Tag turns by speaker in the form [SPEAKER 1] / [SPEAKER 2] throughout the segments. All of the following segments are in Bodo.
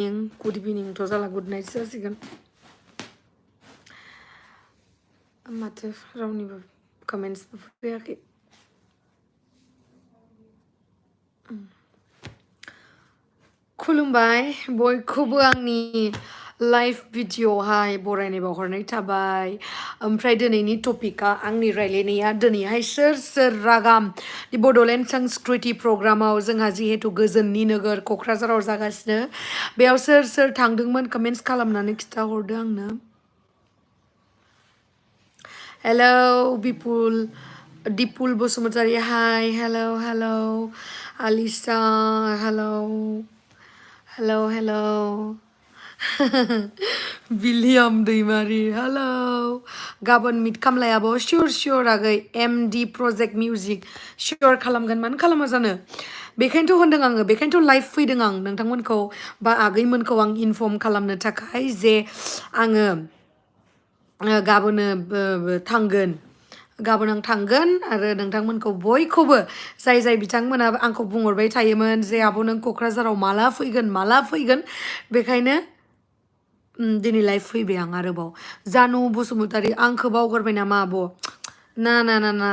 [SPEAKER 1] Good evening to जाला good night जासिगोन माथो रावनिबो कमेन्ट्सबो फैयाखै खुलुमबाय बयखौबो आंनि लाइव भिडिअ'हाय बरायनाय बावहरनाय थाबाय ओमफ्राय दिनैनि टपिकआ आंनि रायलायनाया दिनैहाय सोर सोर रागाम बड'लेण्ड संस्कृति प्रग्रामाव जोंहा जिहेतु गोजोननि नोगोर क'क्राझाराव जागासिनो बेयाव सोर सोर थांदोंमोन कमेन्ट्स खालामनानै खिथाहरदो आंनो hello Bipul Dipul Basumatary hi hello hello Alisa hello hello hello William Daimary hello गाबोन मिट खामलायाबो सियर आगै एमडि प्रजेक्ट मिउजिक सियर खालामगोन मानो खालामा जानो बेखायनोथ' होनदों आङो बेखायनोथ' लाइभ फैदों आं नोंथांमोनखौ बा आगैमोनखौ आं इनफर्म खालामनो थाखाय जे आङो गाबोनो थांगोन गाबोन आं थांगोन आरो नोंथांमोनखौ बयखौबो जाय जाय बिथांमोना आंखौ बुंहरबाय थायोमोन जे आब' नों क'क्राझाराव माला फैगोन बेखायनो दिनै लाइभ फैबाय आं आरोबाव जानु बसुमतारी आंखौ बावगारबाय नामा आब' ना ना ना ना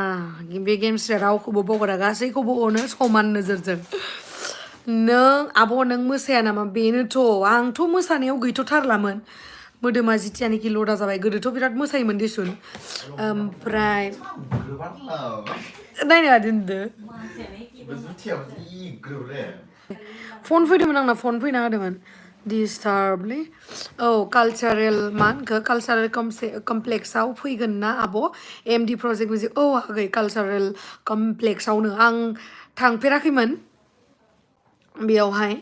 [SPEAKER 1] बे गेमस्रिया रावखौबो बावगारा गासैखौबो अनो समान नोजोरजों नों आब' नों मोसाया नामा बेनोथ' आंथ' मोसानायाव गैथ'थारलामोन मोदोमा जिथियानोखि लदा जाबाय गोदोथ' बिराद मोसायोमोन दिसुन ओमफ्राय नायनो हादों फन फैदोंमोन आंना फन फैना होदोंमोन डिस्टार्बलै औ कालचारेल मा होनखो कालचारेल कमप्लेक्सआव फैगोन ना आब' एमडि प्रजेक्ट मिउजिक औ आगै कालचारेल कमप्लेक्सआवनो आं थांफेराखैमोन बेयावहाय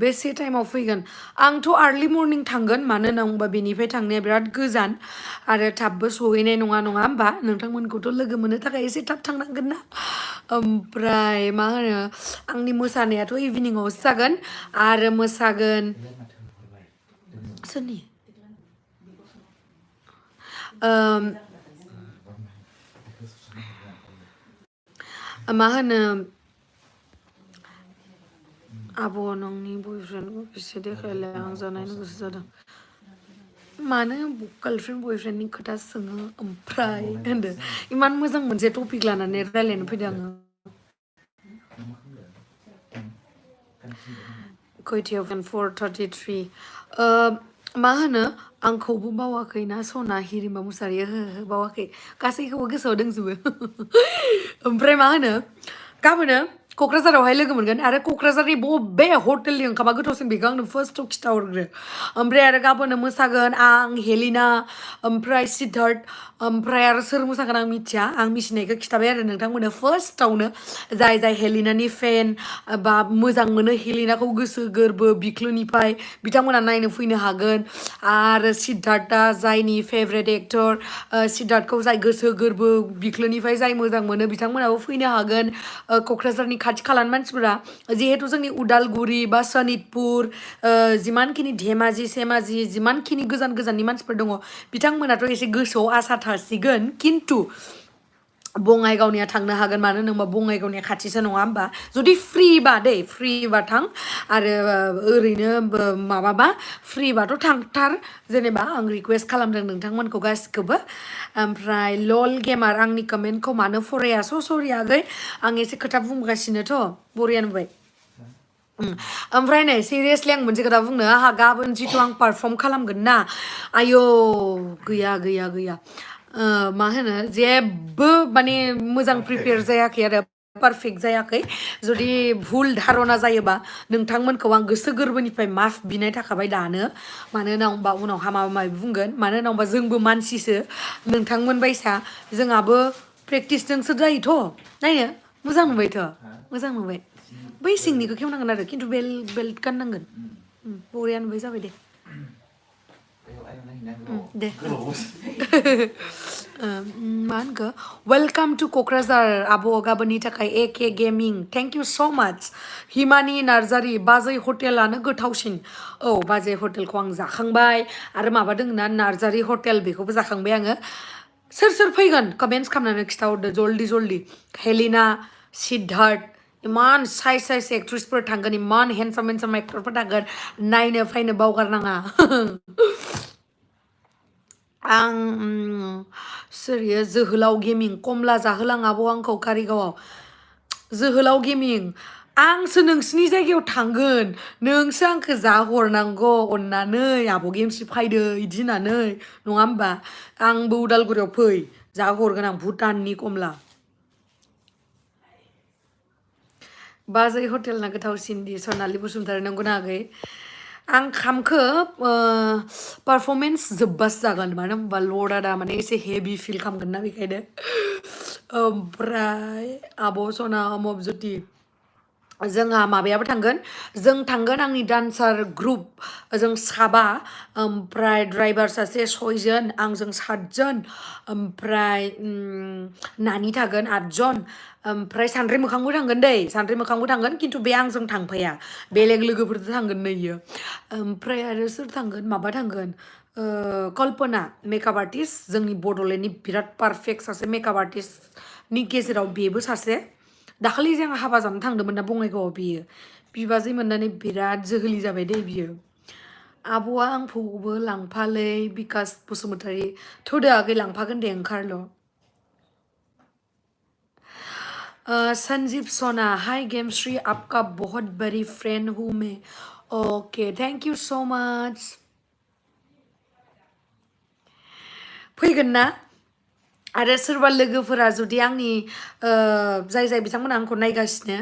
[SPEAKER 1] बेसे टाइमाव फैगोन आंथ' आर्लि मर्निं थांगोन मानो होनना बुंबा बेनिफ्राय थांनाया बिराद गोजान आरो थाबबो सहैनाय नङा होमबा नोंथांमोनखौथ' लोगो मोननो थाखाय एसे थाब थांनांगोन ना ओमफ्राय मा होनो आंनि मोसानायाथ' इभिनिंआवसो जागोन आरो मोसागोन सोरनि मा होनो आब' नोंनि बयफ्रेन्डखौ एसे देखायलाय आं जानायनो गोसो जादों मानो गार्लफ्रेन्ड बयफ्रेन्डनि खोथा सोङो ओमफ्राय होनदो इमान मोजां मोनसे टपिक लानानै रायलायनो फैदों आङो खयथायाव 4:33 मा होनो आंखौबो बावाखैना सना हिरिम्बा मुसाहारि हो बावाखै गासैखौबो गोसोआव दंजोबो ओमफ्राय मा होनो गाबोनो क'क्राझारावहाय लोगो मोनगोन आरो क'क्राझारनि बबे हटेलनि ओंखामा गोथावसिन बेखौ आंनो फार्स्टआव खिथाहरग्रो ओमफ्राय आरो गाबोनो मोसागोन आं हेलिना ओमफ्राय सिद्धार्थ ओमफ्राय आरो सोर मोसागोन आं मिथिया आं मिथिनायखौ खिथाबाय आरो नोंथांमोननो फार्स्टआवनो जाय जाय हेलिनानि फेन बा मोजां मोनो हेलिनाखौ गोसो गोरबो बिख्लोनिफ्राय बिथांमोना नायनो फैनो हागोन आरो सिद्धार्थआ जायनि फेभरेट एक्टर सिद्धार्थखौ जाय गोसो गोरबो बिख्लोनिफ्राय जाय मोजां मोनो बिथांमोनाबो फैनो हागोन क'क्राझारनि खाथि खालानि मानसिफोरा जिहेतु जोंनि उदालगुरि बा सनितपुर जिमानखिनि धेमाजि सेमाजि जिमानखिनि गोजान गोजाननि मानसिफोर दङ बिथांमोनाथ' एसे गोसोआव आसा थासिगोन खिन्थु बङाइगावनिया थांनो हागोन मानो होनोबा बङाइगावनिया खाथिसो नङा होमबा जुदि फ्रिबा थां आरो ओरैनो माबाबा फ्रिबाथ' थांथार जेनेबा आं रिकुवेस्ट खालामदों नोंथांमोनखौ गासिखौबो ओमफ्राय लल गेमार आंनि कमेन्टखौ मानो फराया सरि आगै आं एसे खोथा बुंगासिनोथ' बरिया नुबाय ओमफ्राय नै सिरियासलि आं मोनसे खोथा बुंनो आंहा गाबोन जिथु आं पारफर्म खालामगोन ना आयौ गैया मा होनो जेबो माने मोजां प्रिपेयार जायाखै आरो पारफेक्ट जायाखै जुदि भुल धारना जायोबा नोंथांमोनखौ आं गोसो गोरबोनिफ्राय माफ बिनाय थाखाबाय दानो मानो होनना बुंबा उनावहा माबा माबि बुंगोन मानो होनना बुंबा जोंबो मानसिसो नोंथांमोन बायसा जोंहाबो प्रेक्टिसजोंसो जायोथ' नायनो मोजां नुबाय बै सिंनिखौ खेवनांगोन आरो खिन्थु बेल्ट गाननांगोन बरिया नुबाय जाबाय दे दे मा होनखो वेलकाम टु क'क्राझार आब' गाबोननि थाखाय एके गेमिं थेंक इउ स' माच हिमानि नार्जारि बाजै हटेलानो गोथावसिन औ बाजै हटेलखौ आं जाखांबाय आरो माबा दङ ना नार्जारि हटेल बेखौबो जाखांबाय आङो सोर फैगोन कमेन्ट्स खालामनानै खिथाहरदो जल्दि हेलिना सिद्धार्थ इमान साइज एक्ट्रेसफोर थांगोन इमान हेन्डसाम एक्टरफोर थांगोन नायनो फैनो बावगारनाङा आं सोरियो जोहोलाव गेमिं कमला जाहोलां आब' आंखौ कारिगावआव जोहोलाव गेमिं आंसो नोंसिनि जायगायाव थांगोन नोंसो आंखौ जाहरनांगौ अननानै आब' गेमस्रि फैदो इदि होननानै नङा होमबा आंबो उदालगुरियाव फै जाहरगोन आं भुटाननि कमला बाजै हटेलना गोथावसिनदि सनालि बसुमतारी नंगौना आगै आं खामखो पारफरमेन्स जोब्बासो जागोन मानो होनबा लर्डआ दा माने एसे हेभि फिल खालामगोन ना बेखायनो ओमफ्राय आब' सना अमबज्योति जोंहा माबायाबो थांगोन जों थांगोन आंनि डान्सार ग्रुप जों साबा ओमफ्राय ड्राइभार सासे 6 जन आंजों 7 जन ओमफ्राय नानि थागोन 8 जन ओमफ्राय सानद्रि मोखांबो थांगोन दै सानद्रि मोखांबो थांगोन खिन्थु बे आंजों थांफाया बेलेग लोगोफोरजों थांगोन नै इयो ओमफ्राय आरो सोर थांगोन माबा थांगोन कल्पना मेकआप आर्टिस्ट जोंनि बड'लेण्डनि बिराद पारफेक्ट सासे मेकआप आर्टिस्टनि गेजेराव बेबो सासे दाखालि जों हाबा जानो थांदोंमोन ना बङाइगावआव बियो बिबाजै मोननानै बिराद जोहोलि जाबाय दै बियो आब'आ आंखौबो लांफालै बिकास बसुमतारी थोदो आगै लांफागोन दे ओंखारल' संजीव सोना हाय गेमश्री आपका बहुत बड़ी फ्रेंड हूँ मैं okay thank you so much फैगोन ना आरो सोरबा लोगोफोरा जुदि आंनि जाय बिथांमोना आंखौ नायगासिनो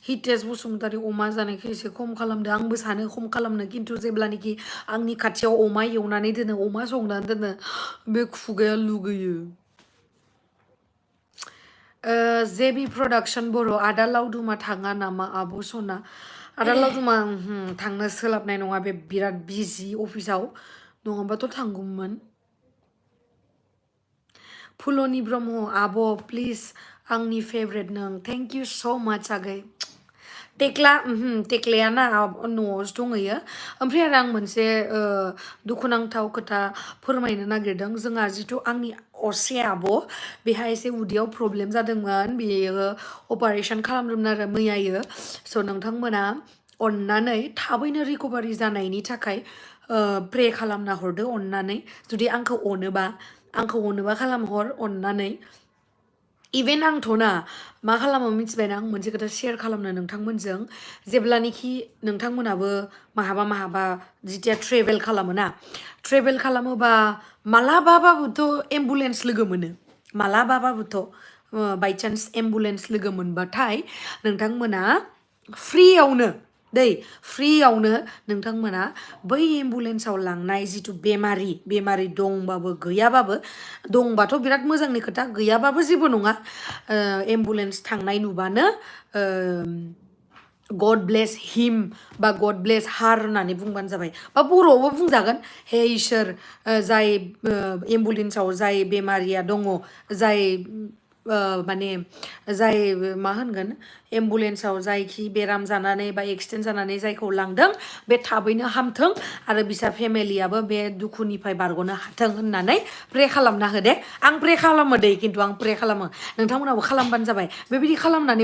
[SPEAKER 1] हितेश बसुमतारी अमा जानायखौ एसे खम खालामदो आंबो सानो खम खालामनो खिन्थु जेब्लानोखि आंनि खाथियाव अमा एवनानै दोनो अमा संनानै दोनो बे खुगाया लुगैयो जेबि प्रडाक्शन बर' आदा लावदुमा थाङा नामा आब' सना आदा लावदुमा थांनो सोलाबनाय नङा बे बिराद बिजि अफिसाव नङाबाथ' थांगौमोन फुलनि ब्रह्म आब' प्लिज आंनि फेभरेट नों थेंक इउ स' माच आगै टेक्लाया ना न'आवसो दंहैयो ओमफ्राय आरो आं मोनसे दुखुनांथाव खोथा फोरमायनो नागिरदों जोंहा जिथु आंनि असे आब' बेहा एसे उदैयाव प्रब्लेम जादोंमोन बेयो अपारेशन खालामदोंमोन आरो मैयायो स' नोंथांमोना अननानै थाबैनो रिकभारि जानायनि थाखाय प्रे खालामना हरदो अननानै जुदि आंखौ अनोबा खालामहर अननानै इभेन आंथ' ना मा खालामो मिथिबायना आं मोनसे खोथा शेयार खालामनो नोंथांमोनजों जेब्लानोखि नोंथांमोनाबो माहाबा जिथिया ट्रेभेल खालामोना ट्रेभेल खालामोबा मालाबाबाबोथ' एम्बुलेन्स लोगो मोनो मालाबाबाबोथ' बाइचान्स एम्बुलेन्स लोगो मोनबाथाय नोंथांमोना फ्रियावनो फ्रियावनो नोंथांमोना बै एम्बुलेन्सआव लांनाय जिथु बेमारि दंबाबो गैयाबाबो दंबाथ' बिराद मोजांनि खोथा गैयाबाबो जेबो नङा एम्बुलेन्स थांनाय नुबानो गड ब्लेस हिम बा गड ब्लेस हार होननानै बुंबानो जाबाय बा बर'आवबो बुंजागोन हे इसोर जाय एम्बुलेन्सआव जाय बेमारिया दङ जाय माने जाय मा होनगोन एम्बुलेन्सआव जायखि बेराम जानानै बा एक्सिडेन्ट जानानै जायखौ लांदों बे थाबैनो हामथों आरो बिसा फेमिलियाबो बे दुखुनिफ्राय बारग'नो हाथों होननानै प्रे खालामना हो दे आं प्रे खालामो दे खिन्थु आं प्रे खालामो नोंथांमोनाबो खालामबानो जाबाय बेबायदि खालामनानै